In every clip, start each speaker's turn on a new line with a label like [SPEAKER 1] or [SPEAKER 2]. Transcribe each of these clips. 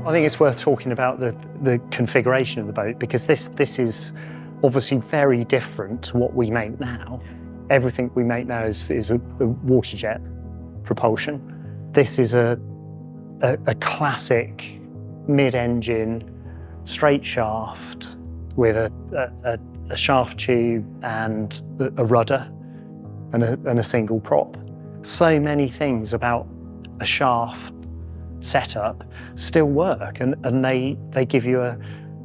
[SPEAKER 1] I think it's worth talking about the configuration of the boat, because this is obviously very different to what we make now. Everything we make now is a water jet propulsion. This is a classic mid-engine straight shaft with a shaft tube and a rudder and a single prop. So many things about a shaft setup still work, and they give you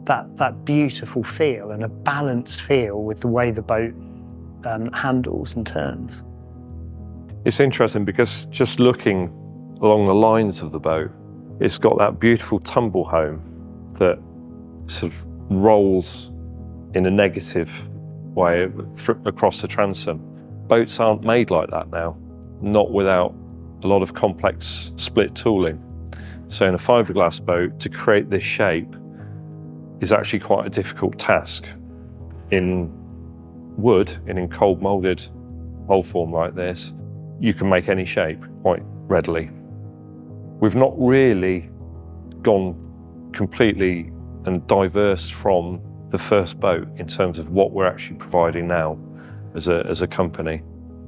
[SPEAKER 1] that beautiful feel and a balanced feel with the way the boat handles and turns.
[SPEAKER 2] It's interesting because just looking along the lines of the boat, it's got that beautiful tumble home that sort of rolls in a negative way across the transom. Boats aren't made like that now, not without a lot of complex split tooling. So in a fiberglass boat, to create this shape is actually quite a difficult task. In wood, and in cold molded mold form like this, you can make any shape quite readily. We've not really gone completely and diverse from the first boat in terms of what we're actually providing now as a company.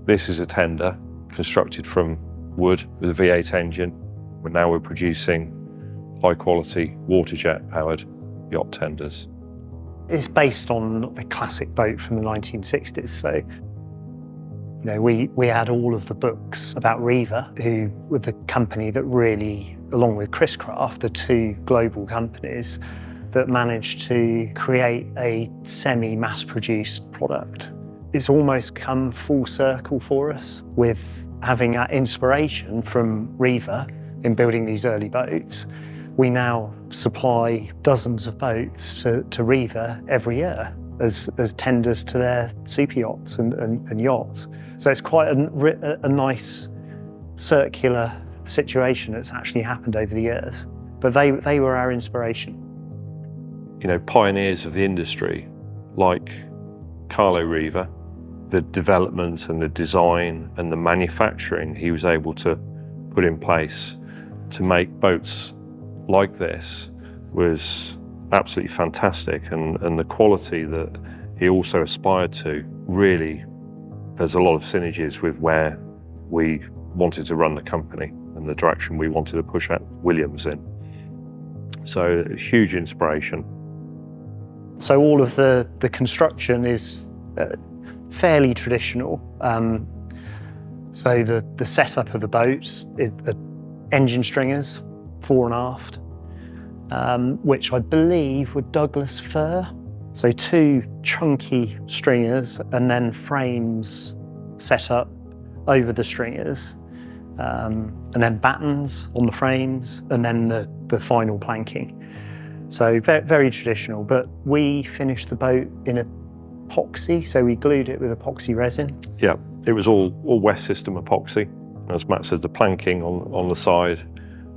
[SPEAKER 2] This is a tender constructed from wood with a V8 engine. Now we're producing high quality water jet powered yacht tenders.
[SPEAKER 1] It's based on the classic boat from the 1960s. So, we had all of the books about Riva, who were the company that really, along with Chris Craft, the two global companies that managed to create a semi-mass produced product. It's almost come full circle for us with having that inspiration from Riva in building these early boats. We now supply dozens of boats to Riva every year as tenders to their super yachts and yachts. So it's quite a nice circular situation that's actually happened over the years. But they were our inspiration.
[SPEAKER 2] Pioneers of the industry like Carlo Riva, the development and the design and the manufacturing he was able to put in place to make boats like this was absolutely fantastic, and the quality that he also aspired to, really, there's a lot of synergies with where we wanted to run the company and the direction we wanted to push at Williams in. So a huge inspiration.
[SPEAKER 1] So all of the construction is fairly traditional. So the setup of the boat, engine stringers, fore and aft, which I believe were Douglas fir. So two chunky stringers and then frames set up over the stringers, and then battens on the frames, and then the final planking. So very traditional, but we finished the boat in epoxy, so we glued it with epoxy resin.
[SPEAKER 2] Yeah, it was all West System epoxy. As Matt says, the planking on the side,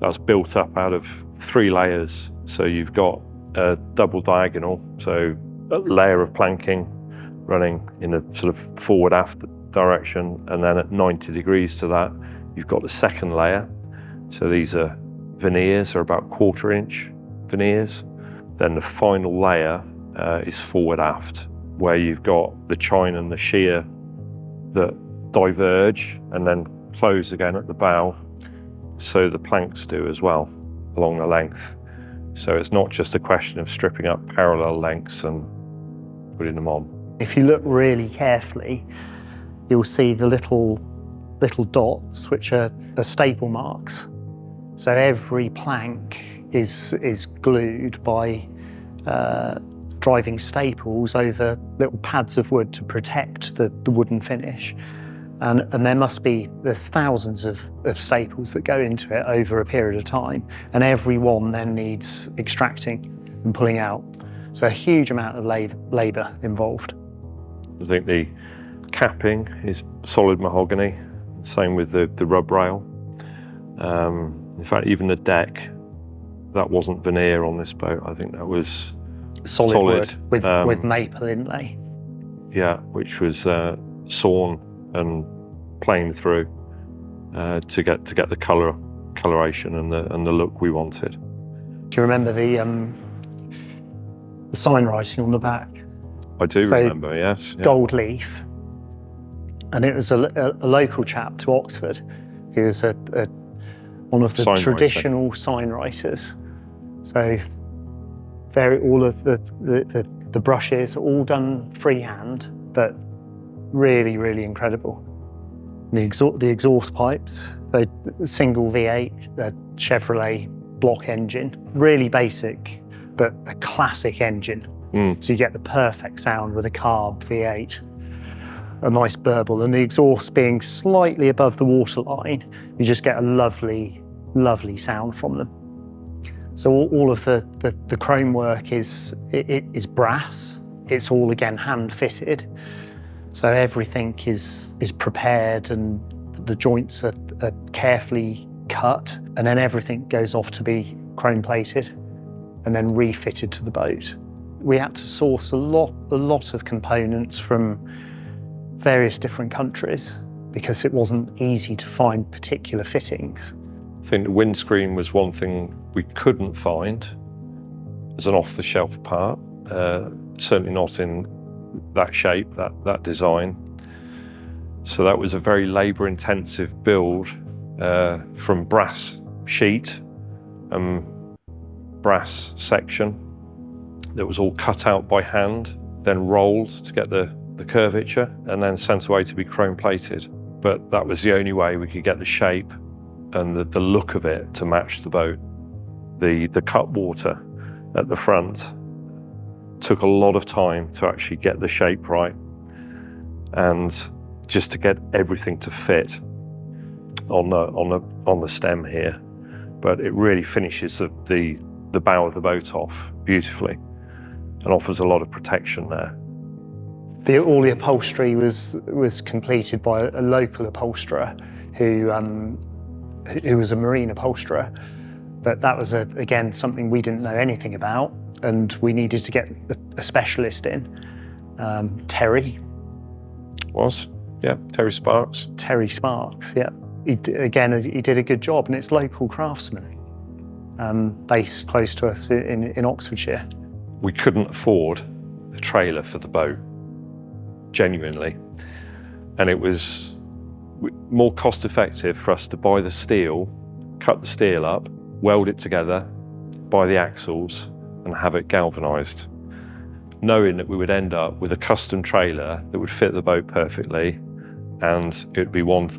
[SPEAKER 2] that's built up out of 3 layers. So you've got a double diagonal, so a layer of planking running in a sort of forward-aft direction, and then at 90 degrees to that, you've got the second layer. So these are veneers, are about 1/4 inch veneers. Then the final layer is forward-aft, where you've got the chine and the shear that diverge and then close again at the bow. So the planks do as well, along the length. So it's not just a question of stripping up parallel lengths and putting them on.
[SPEAKER 1] If you look really carefully, you'll see the little dots, which are staple marks. So every plank is glued by driving staples over little pads of wood to protect the wooden finish. And there's thousands of staples that go into it over a period of time, and every one then needs extracting and pulling out. So a huge amount of labour involved.
[SPEAKER 2] I think the capping is solid mahogany, same with the rub rail. In fact, even the deck, that wasn't veneer on this boat. I think that was solid
[SPEAKER 1] wood with maple inlay.
[SPEAKER 2] Yeah, which was sawn and planed through to get the coloration and the look we wanted.
[SPEAKER 1] Do you remember the sign writing on the back?
[SPEAKER 2] I do
[SPEAKER 1] So,
[SPEAKER 2] remember, yes. Yeah.
[SPEAKER 1] Gold leaf. And it was a local chap to Oxford. He was one of the
[SPEAKER 2] Sign
[SPEAKER 1] traditional sign writers. So all of the brushes are all done freehand, but really, really incredible. The exhaust pipes, so single V8, the Chevrolet block engine, really basic, but a classic engine. So you get the perfect sound with a carb V8, a nice burble, and the exhaust being slightly above the waterline, you just get a lovely, lovely sound from them. So all of the chrome work is brass. It's all again hand fitted. So everything is prepared and the joints are carefully cut, and then everything goes off to be chrome plated and then refitted to the boat. We had to source a lot of components from various different countries because it wasn't easy to find particular fittings.
[SPEAKER 2] I think the windscreen was one thing we couldn't find as an off-the-shelf part, certainly not in that shape, that design. So that was a very labour-intensive build from brass sheet and brass section that was all cut out by hand, then rolled to get the curvature, and then sent away to be chrome plated. But that was the only way we could get the shape and the look of it to match the boat. The cutwater at the front took a lot of time to actually get the shape right and just to get everything to fit on the stem here. But it really finishes the bow of the boat off beautifully and offers a lot of protection there.
[SPEAKER 1] All the upholstery was completed by a local upholsterer who was a marine upholsterer, but that was again something we didn't know anything about, and we needed to get a specialist in. Terry
[SPEAKER 2] Sparks.
[SPEAKER 1] Terry Sparks, yeah. He did a good job, and it's local craftsmen based close to us in Oxfordshire.
[SPEAKER 2] We couldn't afford a trailer for the boat, genuinely, and it was more cost effective for us to buy the steel, cut the steel up, weld it together, buy the axles and have it galvanised, knowing that we would end up with a custom trailer that would fit the boat perfectly, and it would be one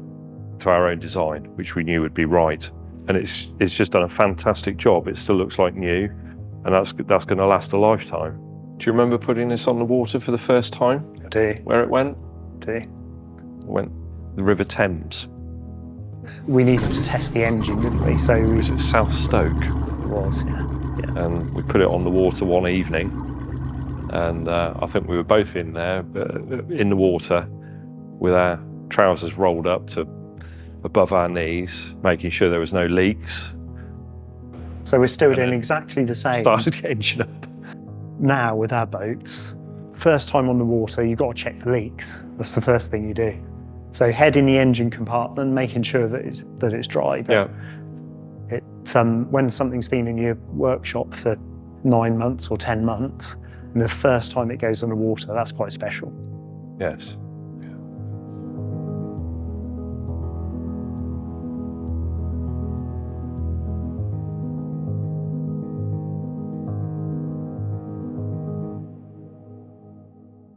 [SPEAKER 2] to our own design, which we knew would be right. And it's just done a fantastic job. It still looks like new, and that's going to last a lifetime. Do you remember putting this on the water for the first time?
[SPEAKER 1] I do.
[SPEAKER 2] Where it went?
[SPEAKER 1] I do.
[SPEAKER 2] It went the River Thames.
[SPEAKER 1] We needed to test the engine, didn't we? So
[SPEAKER 2] It was at South Stoke.
[SPEAKER 1] It was, yeah.
[SPEAKER 2] And we put it on the water one evening, and I think we were both in there, in the water, with our trousers rolled up to above our knees, making sure there was no leaks.
[SPEAKER 1] So we're still doing exactly the same.
[SPEAKER 2] Started the engine up.
[SPEAKER 1] Now with our boats, first time on the water, you've got to check for leaks. That's the first thing you do. So head in the engine compartment, making sure that it's dry. But when something's been in your workshop for 9 months or 10 months, and the first time it goes on the water, that's quite special.
[SPEAKER 2] Yes.